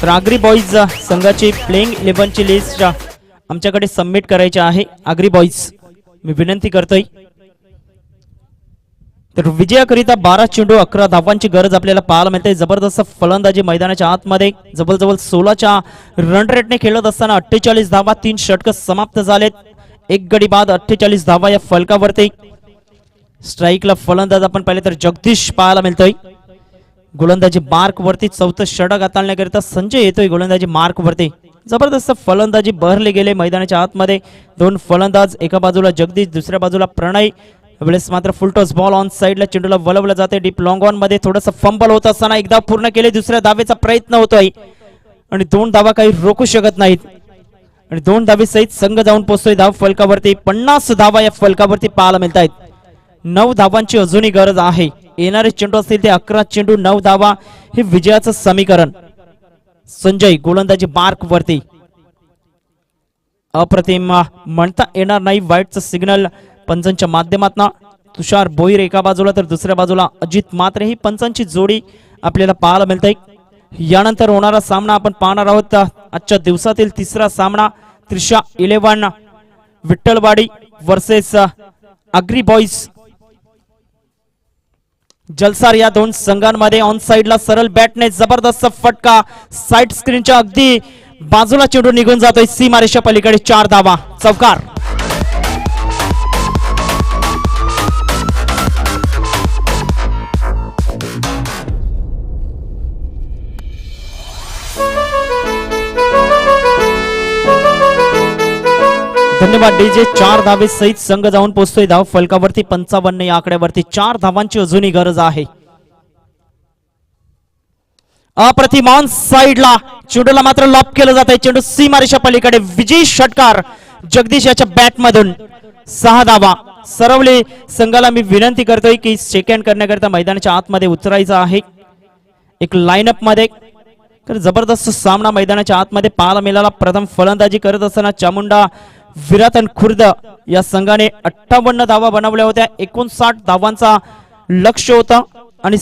तर आग्री बॉईज संघाची प्लेइंग 11ची लिस्ट आमच्याकडे सबमिट करायची आहे. आग्री बॉईज मी विनंती करतोय. तर विजयाकरिता 12 चेंडू 11 धावांची गरज आपल्याला पाहायला मिळते. जबरदस्त फलंदाजी मैदानाच्या आतमध्ये. जवळजवळ 16च्या रन रेटने खेळत असताना 48 धावा 3 षटक समाप्त झालेत. एक गडी बाद 48 धावा या फलकावरती. स्ट्राईकला फलंदाज आपण पाहिले तर जगदीश पाहायला मिळतोय. गोलंदाजी मार्क वरती 4थं षटक हाताळण्याकरिता संजय येतोय गोलंदाजी मार्क वरती. जबरदस्त फलंदाजी बहरले गेले मैदानाच्या आतमध्ये. 2 फलंदाज, एका बाजूला जगदीश दुसऱ्या बाजूला प्रणय. वेळेस मात्र फुलटॉस बॉल ऑन साइडला चेंडूला वळवलं जाते. डीप लॉंग ऑन मध्ये थोडंसं फंबल होत असताना एकदा पूर्ण केले. दुसऱ्या धावेचा प्रयत्न होतोय आणि 2 धावा काही रोखू शकत नाहीत आणि 2 धावे सहित संघ जाऊन पोहोचतोय धाव फलकावरती. 50 धावा या फलकावरती पाहायला मिळत आहेत. 9 धावांची अजूनही गरज आहे. येणारे चेंडू असतील ते 11 चेंडू 9 धावा हे विजयाचं समीकरण. संजय गोलंदाजी मार्क वरती. अप्रतिम म्हणता येणार नाही. वाईटचं सिग्नल पंचांच्या माध्यमातून. तुषार बोईर एका बाजूला तर दुसऱ्या बाजूला अजित मात्रे. ही पंचांची जोडी आपल्याला पाहायला मिळते. यानंतर होणारा सामना आपण पाहणार आहोत. आजच्या दिवसातील 3रा सामना त्रिशा 11 विठ्ठलवाडी वर्सेस आग्री बॉईज जलसार. या 2 संघांमध्ये ऑन साइडला सरळ बॅटने जबरदस्त फटका. साइड स्क्रीनच्या अगदी बाजूला चेंडू निघून जातोय सीमारेषा पलीकडे. 4 धावा. चौकार. धन्यवाद डीजे. 4 धावे सहित संघ जाऊन पोहोचतोय धाव फलकावरती 55 या आकड्यावरती. 4 धावांची अजूनही गरज आहे. अप्रतिम ऑन साइडला चेंडूला मात्र लॉप केलं जात आहे. चेंडू सीमारेषा पलीकडे. विजयी षटकार जगदीश याच्या बॅट मधून. 6 धावा. सरवले संघाला मी विनंती करतोय की सेकंड करण्याकरिता मैदानाच्या आतमध्ये उतरायचं आहे. एक लाईनअप मध्ये तर जबरदस्त सामना मैदानाच्या आतमध्ये पाहायला मिळाला. प्रथम फलंदाजी करत असताना चामुंडा विरातन खुर्द या संघाने 58 धावा बनवल्या होत्या. 59 धावांचा लक्ष्य होता आणि